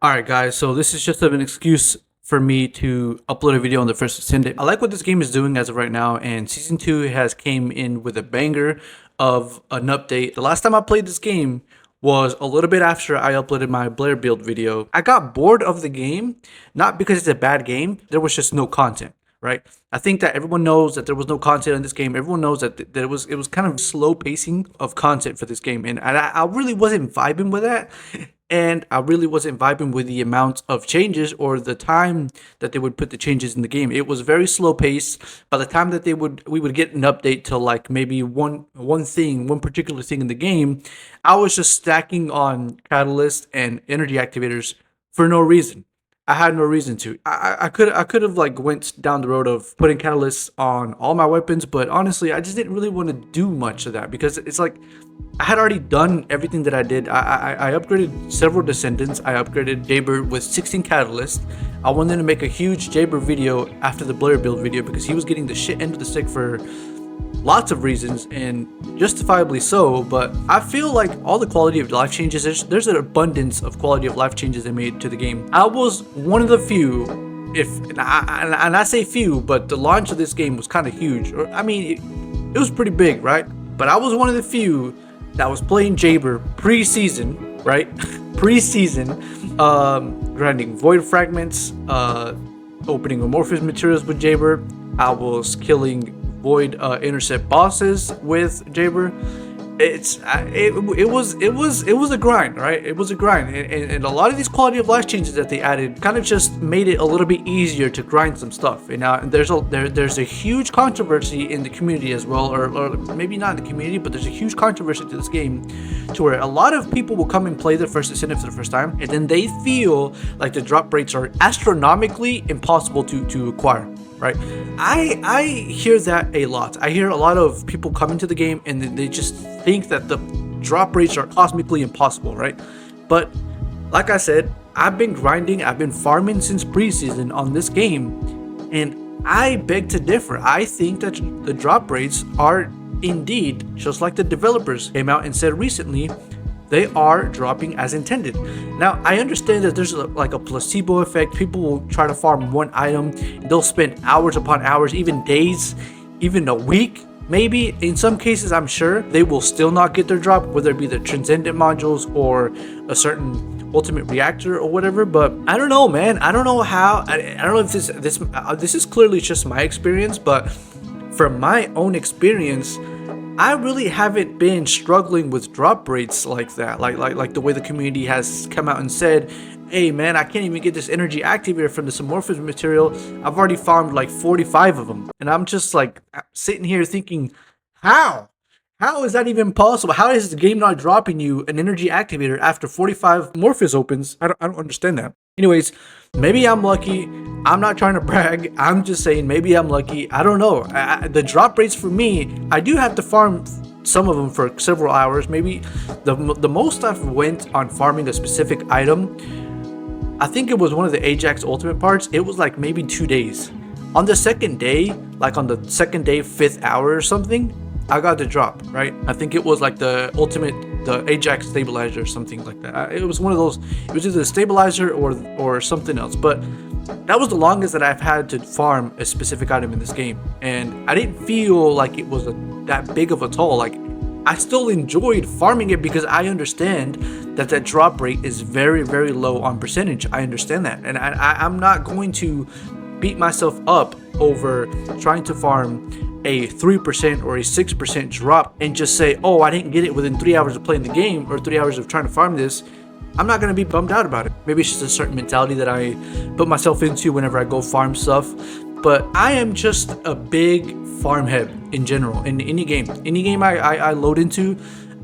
Alright guys, so this is just an excuse for me to upload a video on the First Descendant. I like what this game is doing as of right now, and Season 2 has came in with a banger of an update. The last time I played this game was a little bit after I uploaded my Blair build video. I got bored of the game, not because it's a bad game, there was just no content. Right, I think that everyone knows that there was no content in this game. Everyone knows that it was kind of slow pacing of content for this game, and I really wasn't vibing with that. And I really wasn't vibing with the amount of changes or the time that they would put the changes in the game. It was very slow paced. By the time that we would get an update to like maybe one particular thing in the game, I was just stacking on catalyst and energy activators for no reason. I had no reason to. I could have like went down the road of putting catalysts on all my weapons, but honestly, I just didn't really want to do much of that because it's like I had already done everything that I did. I upgraded several Descendants. I upgraded Jaber with 16 catalysts. I wanted to make a huge Jaber video after the Blair build video because he was getting the shit end of the stick for lots of reasons, and justifiably so. But I feel like all the quality of life changes, there's an abundance of quality of life changes they made to the game. I was one of the few, and I say few, but the launch of this game was kind of huge. I mean, it was pretty big, right? But I was one of the few that was playing Jaber pre-season, right? Pre-season, grinding void fragments, opening amorphous materials with Jaber. I was killing void intercept bosses with Jaber. It was a grind, right? It was a grind, and a lot of these quality of life changes that they added kind of just made it a little bit easier to grind some stuff. And now there's a huge controversy in the community as well, or maybe not in the community, but there's a huge controversy to this game, to where a lot of people will come and play the First Descendant for the first time, and then they feel like the drop rates are astronomically impossible to acquire. Right, I hear that a lot. I hear a lot of people come into the game and they just think that the drop rates are cosmically impossible, right? But like I said, I've been grinding, I've been farming since preseason on this game, and I beg to differ. I think that the drop rates are indeed just like the developers came out and said recently. They are dropping as intended. Now, I understand that there's like a placebo effect. People will try to farm one item. They'll spend hours upon hours, even days, even a week. Maybe in some cases, I'm sure they will still not get their drop, whether it be the Transcendent modules or a certain ultimate reactor or whatever. But I don't know, man. I don't know how. I don't know if this is clearly just my experience, but from my own experience, I really haven't been struggling with drop rates like that, like the way the community has come out and said, hey man, I can't even get this energy activator from this amorphous material. I've already farmed like 45 of them. And I'm just like sitting here thinking, how is that even possible? How is the game not dropping you an energy activator after 45 amorphous opens? I don't understand that. Anyways, maybe I'm lucky. I'm not trying to brag. I'm just saying maybe I'm lucky. I don't know. The drop rates for me, I do have to farm some of them for several hours. Maybe the most I've went on farming a specific item, I think it was one of the Ajax ultimate parts. It was like maybe 2 days. On the second day, like on the second day, 5th hour or something, I got the drop, right? I think it was like the Ajax stabilizer or something like that. It was one of those. It was either a stabilizer or something else. But that was the longest that I've had to farm a specific item in this game, and I didn't feel like it was that big of a toll. Like, I still enjoyed farming it because I understand that drop rate is very, very low on percentage. I understand that, and I'm not going to beat myself up over trying to farm a 3% or a 6% drop and just say, oh, I didn't get it within 3 hours of playing the game or 3 hours of trying to farm this. I'm not going to be bummed out about it. Maybe it's just a certain mentality that I put myself into whenever I go farm stuff. But I am just a big farm head in general. In any game I load into,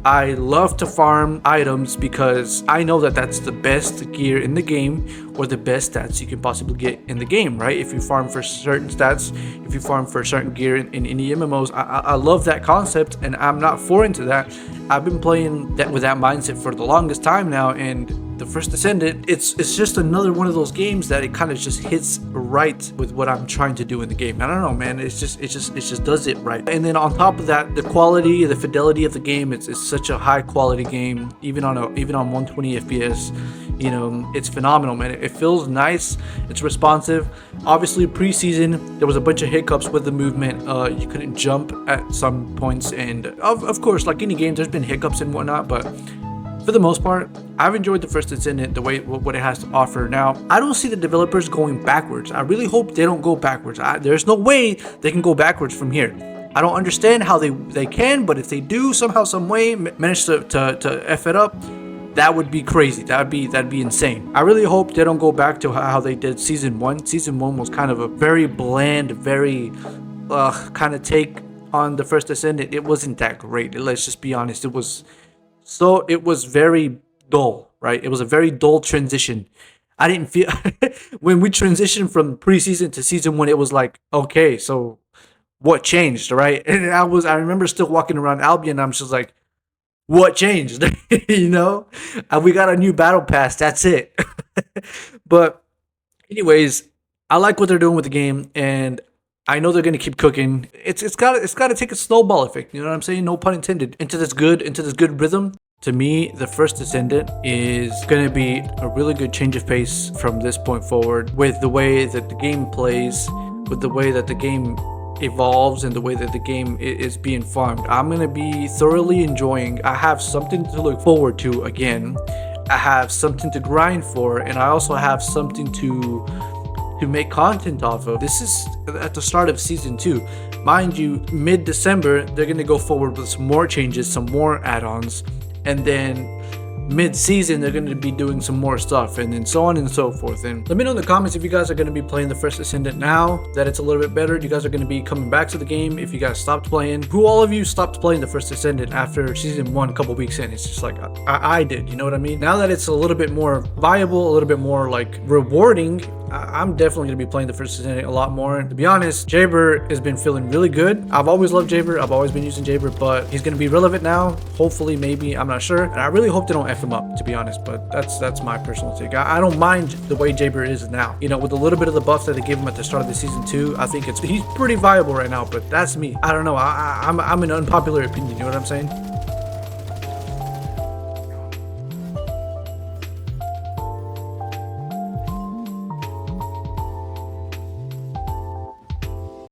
I love to farm items because I know that that's the best gear in the game, or the best stats you can possibly get in the game, right? If you farm for certain stats, if you farm for certain gear in any MMOs, I love that concept, and I'm not foreign to that. I've been playing that with that mindset for the longest time now, and the First Descendant, it's just another one of those games that it kind of just hits right with what I'm trying to do in the game. I don't know, man. It just does it right. And then on top of that, the quality, the fidelity of the game, it's such a high quality game, even on 120 FPS. You know, it's phenomenal, man. It feels nice. It's responsive. Obviously, preseason there was a bunch of hiccups with the movement. You couldn't jump at some points, and of course, like any game, there's been hiccups and whatnot, but for the most part, I've enjoyed the First Descendant, the way what it has to offer. Now, I don't see the developers going backwards. I really hope they don't go backwards. There's no way they can go backwards from here. I don't understand how they can, but if they do somehow, some way manage to f it up, that would be crazy. That'd be insane. I really hope they don't go back to how they did season 1. Season 1 was kind of a very bland, very kind of take on the First Descendant. It wasn't that great. Let's just be honest. It was very dull, right? It was a very dull transition. I didn't feel when we transitioned from preseason to season 1, it was like, okay, so what changed, right? And I remember still walking around Albion, I'm just like, what changed? You know? And we got a new battle pass, that's it. But anyways, I like what they're doing with the game, and I know they're gonna keep cooking. It's gotta take a snowball effect. You know what I'm saying? No pun intended. Into this good rhythm. To me, the First Descendant is gonna be a really good change of pace from this point forward, with the way that the game plays, with the way that the game evolves, and the way that the game is being farmed. I'm gonna be thoroughly enjoying. I have something to look forward to again. I have something to grind for, and I also have something to make content off of. This is at the start of season 2. Mind you, mid-December, they're going to go forward with some more changes, some more add-ons, and then mid-season they're going to be doing some more stuff, and then so on and so forth. And let me know in the comments if you guys are going to be playing the First Descendant now that it's a little bit better. You guys are going to be coming back to the game. If you guys stopped playing, who all of you stopped playing the First Descendant after season 1 a couple weeks in? It's just like I did, you know what I mean? Now that it's a little bit more viable, a little bit more like rewarding, I'm definitely going to be playing the First Descendant a lot more. To be honest, Jaber has been feeling really good. I've always loved Jaber. I've always been using Jaber, but he's going to be relevant now. Hopefully, maybe. I'm not sure. And I really hope they don't F him up, to be honest, but that's my personal take. I don't mind the way Jaber is now. You know, with a little bit of the buff that they gave him at the start of the season 2, I think he's pretty viable right now, but that's me. I don't know. I'm an unpopular opinion, you know what I'm saying?